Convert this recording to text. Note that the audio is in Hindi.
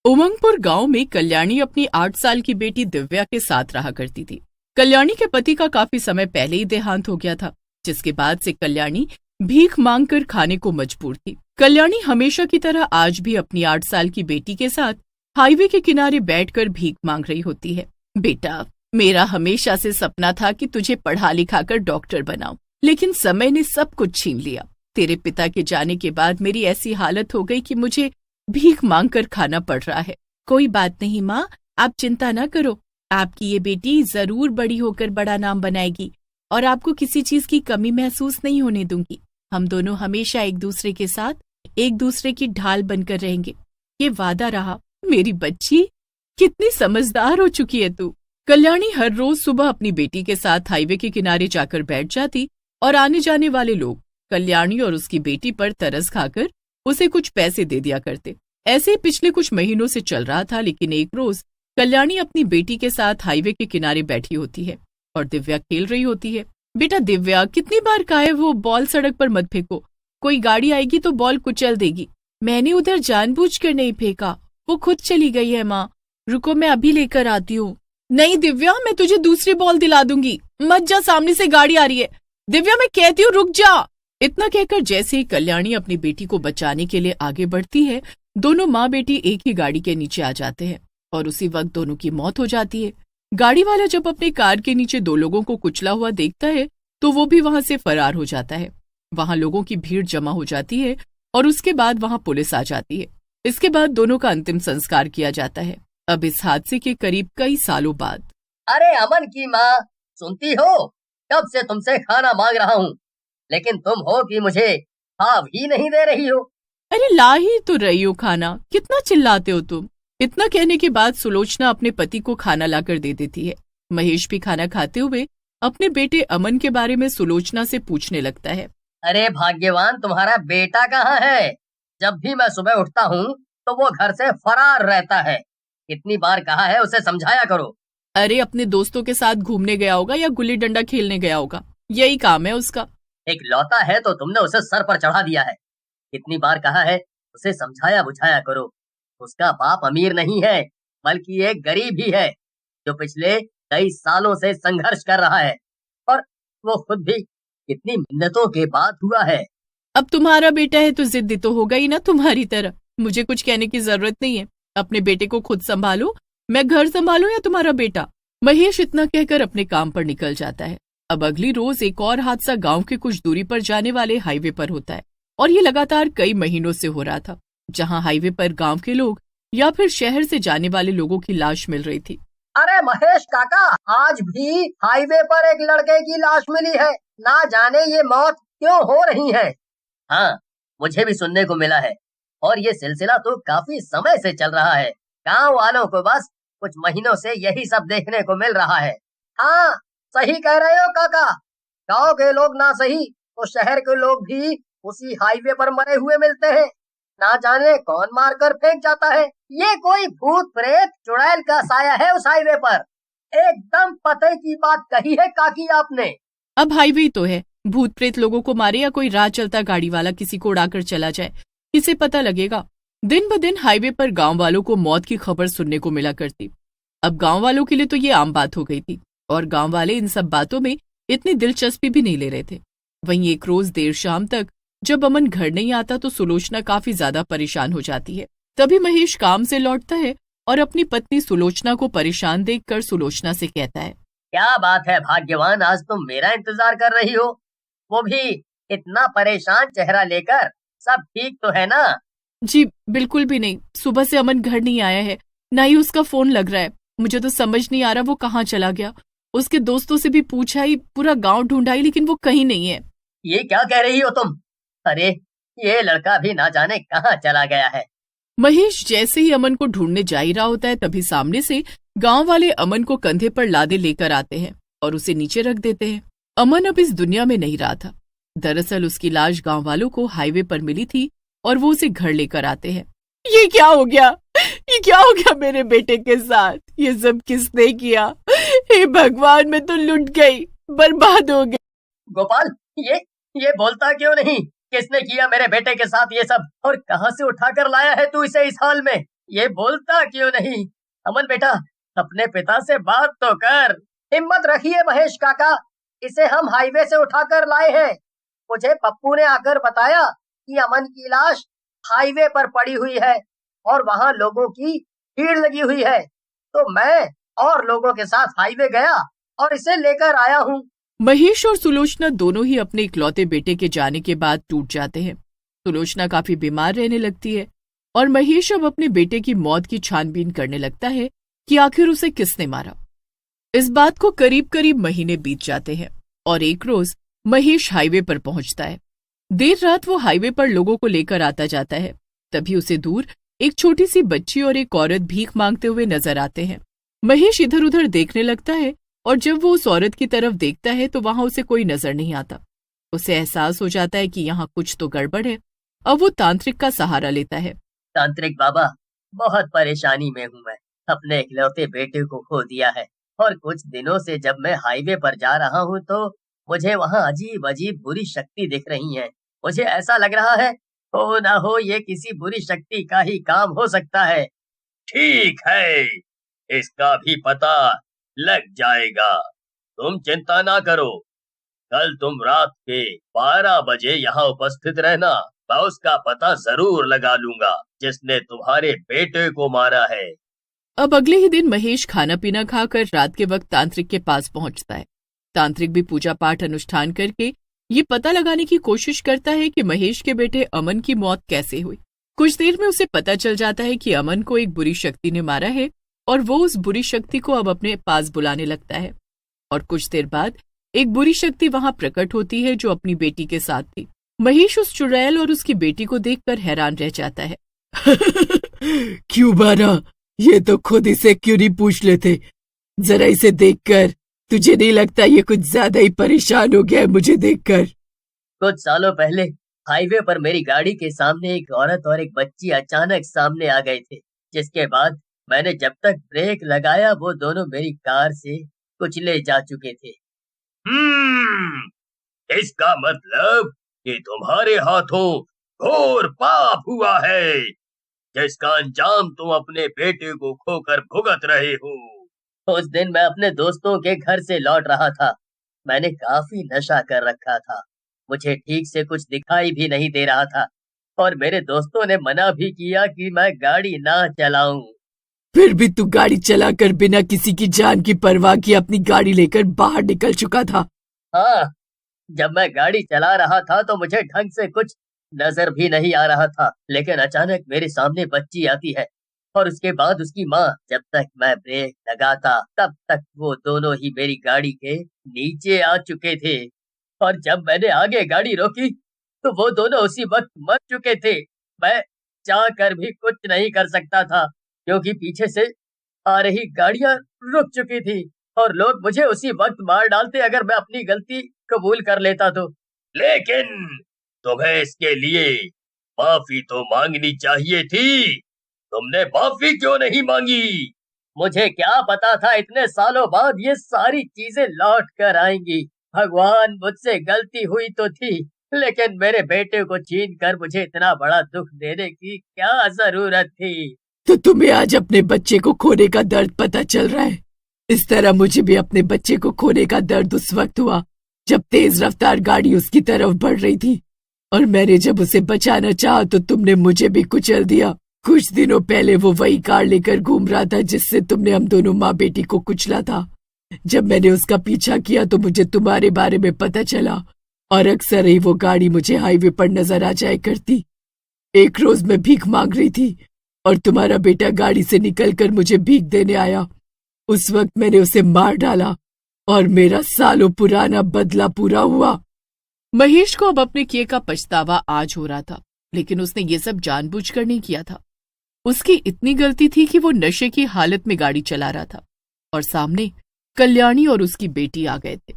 उमंगपुर गांव में कल्याणी अपनी 8 साल की बेटी दिव्या के साथ रहा करती थी। कल्याणी के पति का काफी समय पहले ही देहांत हो गया था, जिसके बाद से कल्याणी भीख मांगकर खाने को मजबूर थी। कल्याणी हमेशा की तरह आज भी अपनी 8 साल की बेटी के साथ हाईवे के किनारे बैठकर भीख मांग रही होती है। बेटा, मेरा हमेशा से सपना था कि तुझे पढ़ा लिखाकर डॉक्टर बनाऊं, लेकिन समय ने सब कुछ छीन लिया। तेरे पिता के जाने के बाद मेरी ऐसी हालत हो गई कि मुझे भीख मांग कर खाना पड़ रहा है। कोई बात नहीं माँ, आप चिंता न करो। आपकी ये बेटी जरूर बड़ी होकर बड़ा नाम बनाएगी और आपको किसी चीज की कमी महसूस नहीं होने दूंगी। हम दोनों हमेशा एक दूसरे के साथ एक दूसरे की ढाल बनकर रहेंगे, ये वादा रहा। मेरी बच्ची, कितनी समझदार हो चुकी है तू। कल्याणी हर रोज सुबह अपनी बेटी के साथ हाईवे के किनारे जाकर बैठ जाती और आने जाने वाले लोग कल्याणी और उसकी बेटी पर तरस खाकर उसे कुछ पैसे दे दिया करते। ऐसे ही पिछले कुछ महीनों से चल रहा था, लेकिन एक रोज कल्याणी अपनी बेटी के साथ हाईवे के किनारे बैठी होती है और दिव्या खेल रही होती है। बेटा दिव्या, कितनी बार कहा है वो बॉल सड़क पर मत फेंको, कोई गाड़ी आएगी तो बॉल कुचल देगी। मैंने उधर जानबूझकर नहीं फेंका, वो खुद चली गई है माँ। रुको, मैं अभी लेकर आती हूँ। नहीं दिव्या, मैं तुझे दूसरी बॉल दिला दूंगी। मत जा, सामने से गाड़ी आ रही है। दिव्या, मैं कहती हूँ रुक जा। इतना कहकर जैसे ही कल्याणी अपनी बेटी को बचाने के लिए आगे बढ़ती है, दोनों माँ बेटी एक ही गाड़ी के नीचे आ जाते हैं और उसी वक्त दोनों की मौत हो जाती है। गाड़ी वाला जब अपने कार के नीचे 2 लोगों को कुचला हुआ देखता है तो वो भी वहां से फरार हो जाता है। वहां लोगों की भीड़ जमा हो जाती है और उसके बाद वहां पुलिस आ जाती है। इसके बाद दोनों का अंतिम संस्कार किया जाता है। अब इस हादसे के करीब कई सालों बाद। अरे अमन की माँ, सुनती हो? कब से तुमसे खाना मांग रहा हूँ, लेकिन तुम हो कि मुझे खा भी नहीं दे रही हो। अरे ला ही तो रही हो खाना, कितना चिल्लाते हो तुम। इतना कहने के बाद सुलोचना अपने पति को खाना लाकर दे देती है। महेश भी खाना खाते हुए अपने बेटे अमन के बारे में सुलोचना से पूछने लगता है। अरे भाग्यवान, तुम्हारा बेटा कहाँ है? जब भी मैं सुबह उठता हूँ तो वो घर से फरार रहता है। कितनी बार कहा है उसे समझाया करो। अरे अपने दोस्तों के साथ घूमने गया होगा या गुल्ली डंडा खेलने गया होगा, यही काम है उसका। एक लौता है तो तुमने उसे सर पर चढ़ा दिया है। कितनी बार कहा है उसे समझाया बुझाया करो। उसका बाप अमीर नहीं है, बल्कि एक गरीब ही है जो पिछले कई सालों से संघर्ष कर रहा है, और वो खुद भी कितनी मिन्नतों के बाद हुआ है। अब तुम्हारा बेटा है तो जिद्दी तो होगा ही ना तुम्हारी तरह। मुझे कुछ कहने की जरूरत नहीं है, अपने बेटे को खुद संभालो। मैं घर संभालूं या तुम्हारा बेटा? महेश इतना कहकर अपने काम पर निकल जाता है। अब अगली रोज एक और हादसा गांव के कुछ दूरी पर जाने वाले हाईवे पर होता है और ये लगातार कई महीनों से हो रहा था, जहां हाईवे पर गांव के लोग या फिर शहर से जाने वाले लोगों की लाश मिल रही थी। अरे महेश काका, आज भी हाईवे पर एक लड़के की लाश मिली है। ना जाने ये मौत क्यों हो रही है। हाँ, मुझे भी सुनने को मिला है, और ये सिलसिला तो काफी समय से चल रहा है। गांव वालों को बस कुछ महीनों से यही सब देखने को मिल रहा है। हाँ, सही कह रहे हो काका। गांव के लोग ना सही तो शहर के लोग भी उसी हाईवे पर मरे हुए मिलते हैं। ना जाने कौन मारकर फेंक जाता है। ये कोई भूत प्रेत चुड़ैल का साया है उस हाईवे पर। एकदम पते की बात कही है काकी आपने। अब हाईवे ही तो है, भूत प्रेत लोगों को मारे या कोई राह चलता गाड़ी वाला किसी को उड़ाकर चला जाए, किसे पता लगेगा। दिन ब दिन हाईवे पर गांव वालों को मौत की खबर सुनने को मिला करती। अब गांव वालों के लिए तो ये आम बात हो गई थी और गांव वाले इन सब बातों में इतनी दिलचस्पी भी नहीं ले रहे थे। वहीं एक रोज देर शाम तक जब अमन घर नहीं आता तो सुलोचना काफी ज्यादा परेशान हो जाती है। तभी महेश काम से लौटता है और अपनी पत्नी सुलोचना को परेशान देखकर सुलोचना से कहता है। क्या बात है भाग्यवान, आज तुम मेरा इंतजार कर रही हो, वो भी इतना परेशान चेहरा लेकर। सब ठीक तो है ना? जी बिल्कुल भी नहीं, सुबह से अमन घर नहीं आया है, न ही उसका फोन लग रहा है। मुझे तो समझ नहीं आ रहा वो कहाँ चला गया। उसके दोस्तों से भी पूछा ही, पूरा गांव ढूंढाई, लेकिन वो कहीं नहीं है। ये क्या कह रही हो तुम? अरे ये लड़का भी ना जाने कहाँ चला गया है। महेश जैसे ही अमन को ढूंढने जा ही रहा होता है, तभी सामने से गांव वाले अमन को कंधे पर लादे लेकर आते हैं और उसे नीचे रख देते हैं। अमन अब इस दुनिया में नहीं रहा था। दरअसल उसकी लाश गांव वालों को हाईवे पर मिली थी और वो उसे घर लेकर आते हैं। ये क्या हो गया? ये क्या हो गया मेरे बेटे के साथ? ये सब किसने किया? हे भगवान, मैं तो लुट गई, बर्बाद हो गई। गोपाल, ये बोलता क्यों नहीं? किसने किया मेरे बेटे के साथ ये सब, और कहाँ से उठाकर लाया है तू इसे इस हाल में? ये बोलता क्यों नहीं? अमन बेटा, अपने पिता से बात तो कर। हिम्मत रखिए महेश काका, इसे हम हाईवे से उठाकर लाए हैं। मुझे पप्पू ने आकर बताया कि अमन की लाश हाईवे पर पड़ी हुई है और वहाँ लोगों की भीड़ लगी हुई है, तो मैं और लोगों के साथ हाईवे गया और इसे लेकर आया हूँ। महेश और सुलोचना दोनों ही अपने इकलौते बेटे के जाने के बाद टूट जाते हैं। सुलोचना काफी बीमार रहने लगती है और महेश अब अपने बेटे की मौत की छानबीन करने लगता है कि आखिर उसे किसने मारा। इस बात को करीब करीब महीने बीत जाते हैं और एक रोज महेश हाईवे पर पहुंचता है। देर रात वो हाईवे पर लोगों को लेकर आता जाता है। तभी उसे दूर एक छोटी सी बच्ची और एक औरत भीख मांगते हुए नजर आते हैं। महेश इधर उधर देखने लगता है और जब वो उस औरत की तरफ देखता है तो वहां उसे कोई नजर नहीं आता। उसे एहसास हो जाता है कि यहाँ कुछ तो गड़बड़ है। अब वो तांत्रिक का सहारा लेता है। तांत्रिक बाबा, बहुत परेशानी में हूँ मैं। अपने इकलौते बेटे को खो दिया है और कुछ दिनों से जब मैं हाईवे पर जा रहा हूँ तो मुझे वहाँ अजीब अजीब बुरी शक्ति दिख रही है। मुझे ऐसा लग रहा है हो ना हो ये किसी बुरी शक्ति का ही काम हो सकता है। ठीक है, इसका भी पता लग जाएगा। तुम चिंता ना करो। कल तुम रात के 12 बजे यहाँ उपस्थित रहना। मैं उसका पता जरूर लगा लूंगा जिसने तुम्हारे बेटे को मारा है। अब अगले ही दिन महेश खाना पीना खाकर रात के वक्त तांत्रिक के पास पहुंचता है। तांत्रिक भी पूजा पाठ अनुष्ठान करके ये पता लगाने की कोशिश करता है कि महेश के बेटे अमन की मौत कैसे हुई। कुछ देर में उसे पता चल जाता है कि अमन को एक बुरी शक्ति ने मारा है और वो उस बुरी शक्ति को अब अपने पास बुलाने लगता है। और कुछ देर बाद एक बुरी शक्ति वहां प्रकट होती है जो अपनी बेटी के साथ थी। महेश उस चुड़ैल और उसकी बेटी को देखकर हैरान रह जाता है। क्यों मारा? ये तो खुद इसे क्यों नहीं पूछ लेते? जरा इसे देखकर तुझे नहीं लगता ये कुछ ज्यादा ही परेशान हो गया है मुझे देखकर? कुछ सालों पहले हाईवे पर मेरी गाड़ी के सामने एक औरत और एक बच्ची अचानक सामने आ गए थे, जिसके बाद मैंने जब तक ब्रेक लगाया वो दोनों मेरी कार से कुचले जा चुके थे। इसका मतलब कि तुम्हारे हाथों घोर पाप हुआ है, जिसका अंजाम तुम अपने बेटे को खोकर भुगत रहे हो। उस दिन मैं अपने दोस्तों के घर से लौट रहा था। मैंने काफी नशा कर रखा था। मुझे ठीक से कुछ दिखाई भी नहीं दे रहा था और मेरे दोस्तों ने मना भी किया कि मैं गाड़ी ना चलाऊं। फिर भी तू गाड़ी चलाकर बिना किसी की जान की परवाह किए अपनी गाड़ी लेकर बाहर निकल चुका था। हाँ, जब मैं गाड़ी चला रहा था तो मुझे ढंग से कुछ नजर भी नहीं आ रहा था, लेकिन अचानक मेरे सामने बच्ची आती है और उसके बाद उसकी माँ। जब तक मैं ब्रेक लगाता तब तक वो दोनों ही मेरी गाड़ी के नीचे आ चुके थे और जब मैंने आगे गाड़ी रोकी तो वो दोनों उसी वक्त मर चुके थे। मैं चाह कर भी कुछ नहीं कर सकता था क्योंकि पीछे से आ रही गाड़ियां रुक चुकी थी और लोग मुझे उसी वक्त मार डालते अगर मैं अपनी गलती कबूल कर लेता तो। लेकिन तुम्हें इसके लिए माफी तो मांगनी चाहिए थी। तुमने माफी क्यों नहीं मांगी? मुझे क्या पता था इतने सालों बाद ये सारी चीजें लौट कर आएंगी। भगवान, मुझसे गलती हुई तो थी, लेकिन मेरे बेटे को छीन कर मुझे इतना बड़ा दुख देने की क्या जरूरत थी? तो तुम्हें आज अपने बच्चे को खोने का दर्द पता चल रहा है। इस तरह मुझे भी अपने बच्चे को खोने का दर्द उस वक्त हुआ जब तेज रफ्तार गाड़ी उसकी तरफ बढ़ रही थी और मैंने जब उसे बचाना चाहा तो तुमने मुझे भी कुचल दिया। कुछ दिनों पहले वो वही कार लेकर घूम रहा था जिससे तुमने हम दोनों माँ बेटी को कुचला था। जब मैंने उसका पीछा किया तो मुझे तुम्हारे बारे में पता चला और अक्सर ही वो गाड़ी मुझे हाईवे पर नजर आ जाया करती। एक रोज मैं भीख मांग रही थी और तुम्हारा बेटा गाड़ी से निकलकर मुझे भीख देने आया। उस वक्त मैंने उसे मार डाला और मेरा सालों पुराना बदला पूरा हुआ। महेश को अब अपने किए का पछतावा आज हो रहा था, लेकिन उसने ये सब जानबूझकर नहीं किया था। उसकी इतनी गलती थी कि वो नशे की हालत में गाड़ी चला रहा था और सामने कल्याणी और उसकी बेटी आ गए थे।